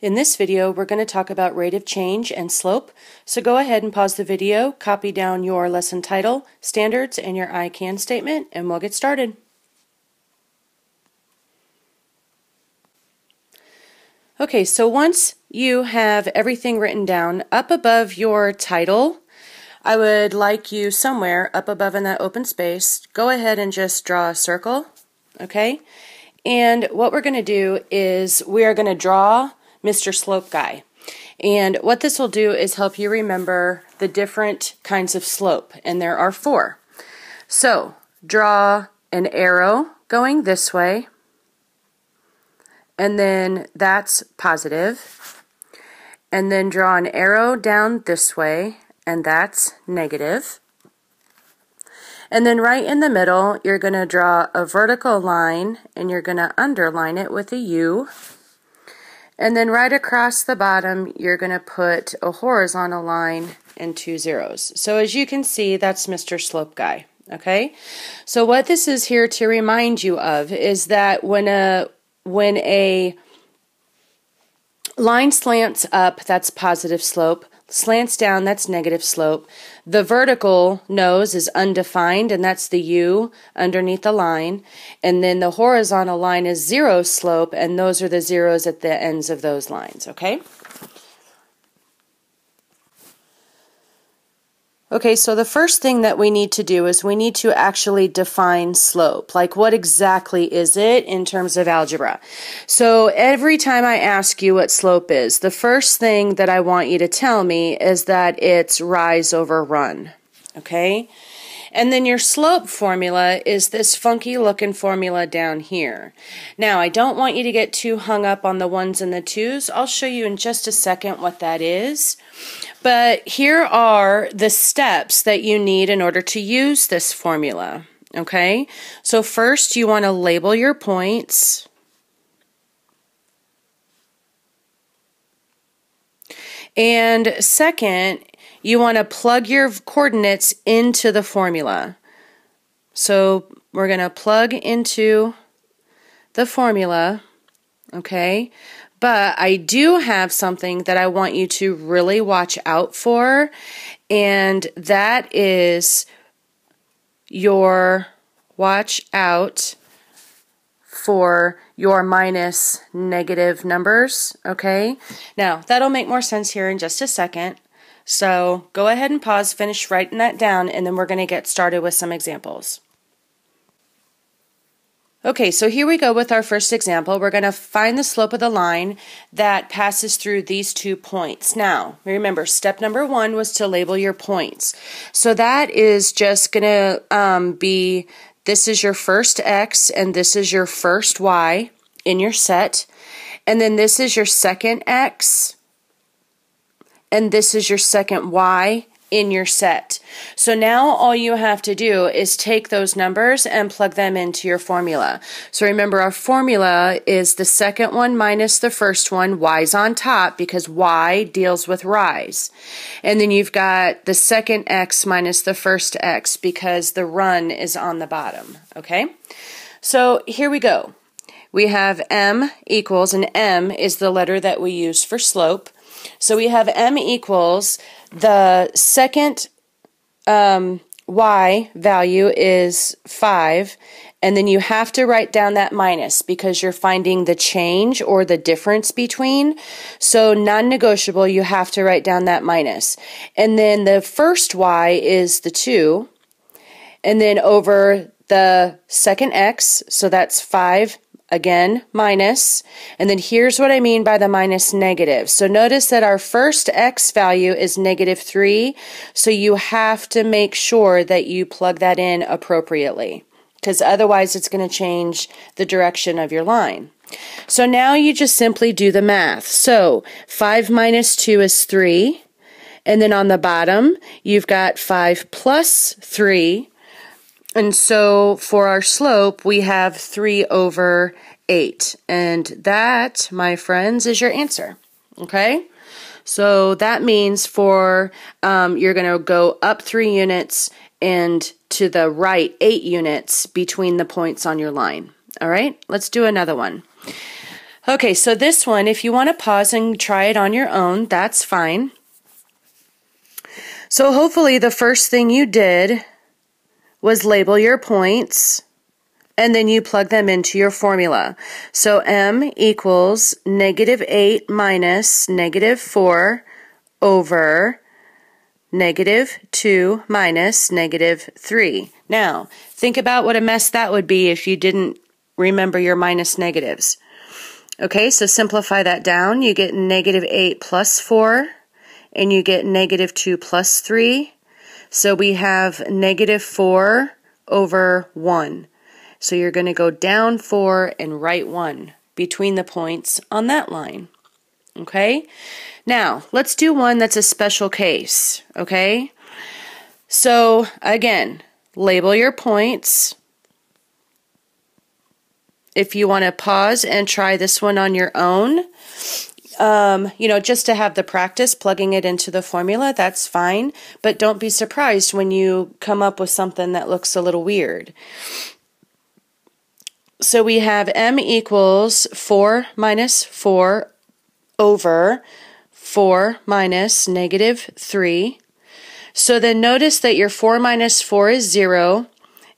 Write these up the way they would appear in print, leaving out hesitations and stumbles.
In this video, we're going to talk about rate of change and slope. So go ahead and pause the video, copy down your lesson title, standards, and your I can statement, and we'll get started. Okay, so once you have everything written down, up above your title, I would like you somewhere up above in that open space, go ahead and just draw a circle, okay? And what we're going to do is we are going to draw Mr. Slope Guy. And what this will do is help you remember the different kinds of slope, and there are 4. So, draw an arrow going this way, and then that's positive. And then draw an arrow down this way, and that's negative. And then right in the middle, you're going to draw a vertical line, and you're going to underline it with a U. And then right across the bottom, you're going to put a horizontal line and 2 zeros. So as you can see, that's Mr. Slope Guy. Okay? So what this is here to remind you of is that when a line slants up, that's positive slope. Slants down, that's negative slope. The vertical nose is undefined, and that's the U underneath the line. And then the horizontal line is 0 slope, and those are the zeros at the ends of those lines, okay? Okay, so the first thing that we need to do is we need to actually define slope. Like, what exactly is it in terms of algebra? So every time I ask you what slope is, the first thing that I want you to tell me is that it's rise over run, okay? And then your slope formula is this funky looking formula down here. Now, I don't want you to get too hung up on the 1s and the 2s. I'll show you in just a second what that is. But here are the steps that you need in order to use this formula, okay? So first, you want to label your points. And second, you want to plug your coordinates into the formula. So we're going to plug into the formula, okay? But I do have something that I want you to really watch out for, and that is watch out for your minus negative numbers, okay? Now, that'll make more sense here in just a second. So go ahead and pause, finish writing that down, and then we're going to get started with some examples. Okay, so here we go with our first example. We're going to find the slope of the line that passes through these 2 points. Now, remember, step number 1 was to label your points. So that is just going to be, this is your first X and this is your first Y in your set. And then this is your second X and this is your second Y in your set. So now all you have to do is take those numbers and plug them into your formula. So remember, our formula is the second one minus the first one, Y's on top because Y deals with rise. And then you've got the second X minus the first X because the run is on the bottom, okay? So here we go. We have M equals, and M is the letter that we use for slope. So we have M equals the second Y value is 5, and then you have to write down that minus because you're finding the change or the difference between. So non-negotiable, you have to write down that minus. And then the first Y is the 2, and then over the second X, so that's 5, again, minus, and then here's what I mean by the minus negative. So notice that our first X value is -3, so you have to make sure that you plug that in appropriately, because otherwise it's going to change the direction of your line. So now you just simply do the math. So 5 minus 2 is 3, and then on the bottom you've got 5 plus 3, and so for our slope, we have 3 over 8. And that, my friends, is your answer. Okay? So that means for, you're going to go up 3 units and to the right 8 units between the points on your line. All right? Let's do another one. Okay, so this one, if you want to pause and try it on your own, that's fine. So hopefully the first thing you did was label your points, and then you plug them into your formula. So m equals -8 minus -4 over -2 minus -3. Now, think about what a mess that would be if you didn't remember your minus negatives. Okay, so simplify that down. You get -8 plus 4, and you get -2 plus 3. So we have -4 over 1. So you're going to go down 4 and right 1 between the points on that line. Okay? Now, let's do one that's a special case. Okay? So, again, label your points. If you want to pause and try this one on your own, just to have the practice plugging it into the formula, that's fine. But don't be surprised when you come up with something that looks a little weird. So we have m equals 4 minus 4 over 4 minus -3. So then notice that your 4 minus 4 is 0,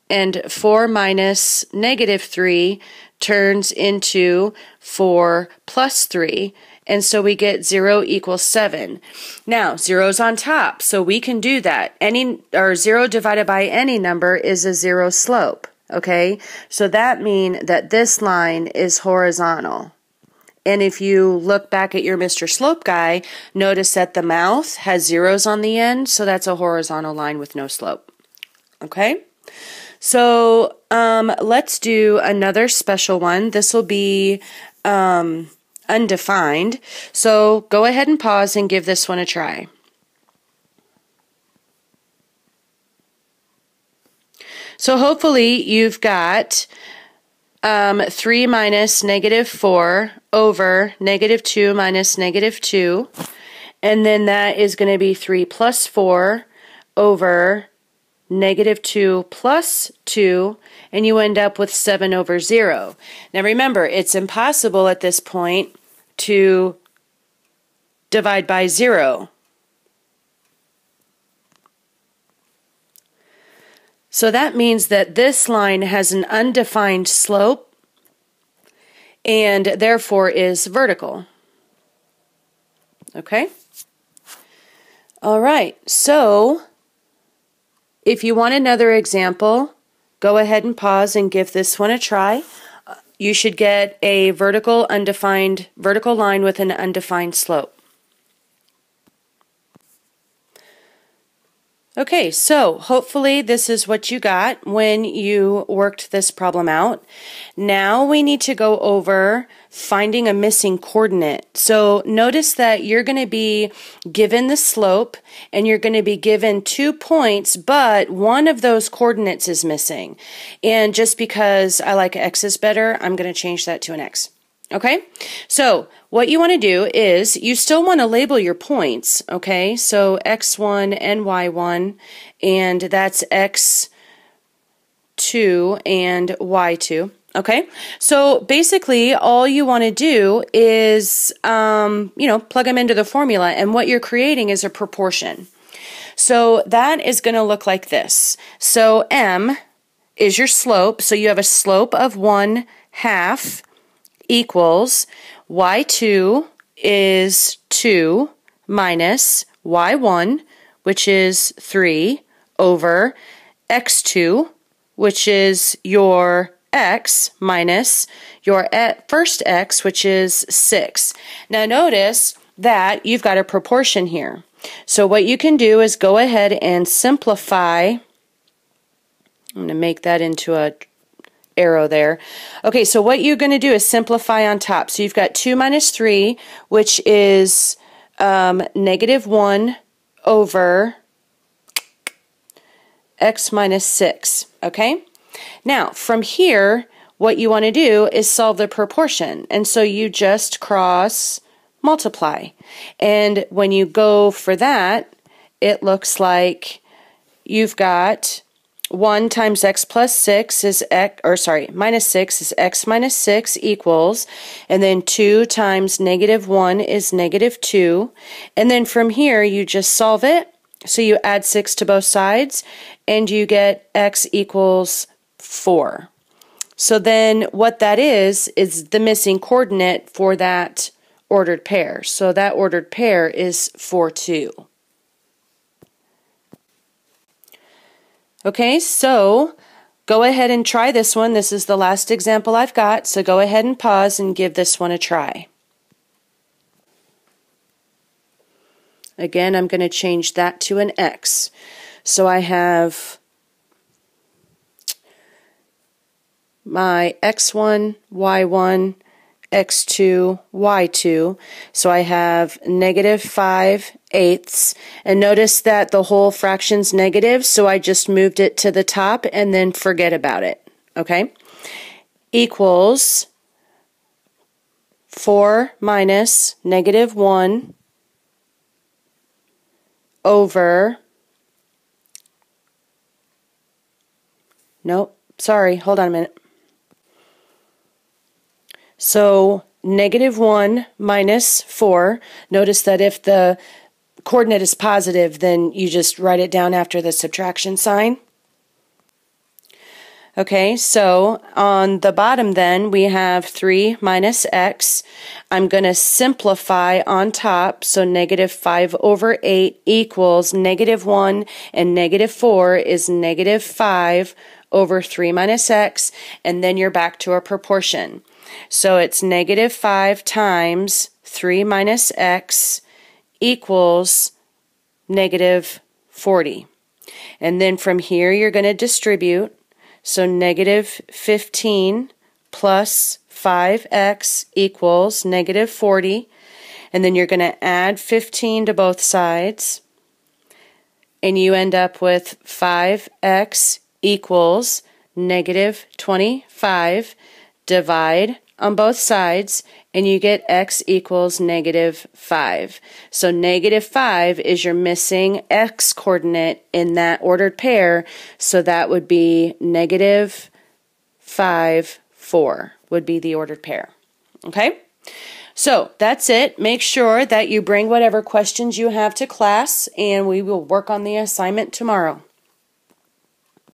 and 4 minus -3 turns into 4 plus 3, and so we get 0 equals 7. Now, 0's on top, so we can do that. 0 divided by any number is a 0 slope, okay? So that means that this line is horizontal. And if you look back at your Mr. Slope guy, notice that the mouth has zeros on the end, so that's a horizontal line with no slope, okay? So let's do another special one. This will be undefined. So go ahead and pause and give this one a try. So hopefully you've got 3 minus -4 over -2 minus -2. And then that is going to be 3 plus 4 over -2 plus 2, and you end up with 7 over 0. Now remember, it's impossible at this point to divide by 0. So that means that this line has an undefined slope and therefore is vertical. Okay? All right, so if you want another example, go ahead and pause and give this one a try. You should get a vertical line with an undefined slope. Okay, so hopefully this is what you got when you worked this problem out. Now we need to go over finding a missing coordinate. So notice that you're going to be given the slope and you're going to be given 2 points, but one of those coordinates is missing. And just because I like x's better, I'm going to change that to an x. Okay, so what you want to do is you still want to label your points, okay? So x1 and y1, and that's x2 and y2, okay? So basically all you want to do is, plug them into the formula, and what you're creating is a proportion. So that is going to look like this. So m is your slope, so you have a slope of 1/2 equals y2 is 2 minus y1, which is 3, over x2, which is your x, minus your first x, which is 6. Now notice that you've got a proportion here. So what you can do is go ahead and simplify. I'm going to make that into a arrow there. Okay, so what you're going to do is simplify on top. So you've got 2 minus 3, which is -1 over x minus 6. Okay? Now, from here, what you want to do is solve the proportion. And so you just cross multiply. And when you go for that, it looks like you've got 1 times x plus 6 is x, or sorry, minus 6 is x minus 6 equals, and then 2 times negative 1 is negative 2, and then from here you just solve it, so you add 6 to both sides, and you get x equals 4. So then what that is the missing coordinate for that ordered pair. So that ordered pair is 4, 2. Okay, so go ahead and try this one. This is the last example I've got, so go ahead and pause and give this one a try. Again, I'm going to change that to an x. So I have my x1, y1, x2, y2. So I have negative 5/8, and notice that the whole fraction's negative, so I just moved it to the top and then forget about it. Okay? Equals 4 minus negative 1 over, nope, sorry, hold on a minute. So negative 1 minus 4, notice that if the coordinate is positive, then you just write it down after the subtraction sign. Okay, so on the bottom then we have 3 minus x. I'm going to simplify on top, so negative 5/8 equals negative 1, and negative 4 is negative 5 over 3 minus x, and then you're back to a proportion. So it's negative 5 times 3 minus x equals negative 40. And then from here you're going to distribute. So negative 15 plus 5x equals negative 40. And then you're going to add 15 to both sides. And you end up with 5x equals negative 25. Divide on both sides, and you get x equals negative 5. So negative 5 is your missing x coordinate in that ordered pair, so that would be negative 5, 4 would be the ordered pair. Okay? So that's it. Make sure that you bring whatever questions you have to class, and we will work on the assignment tomorrow.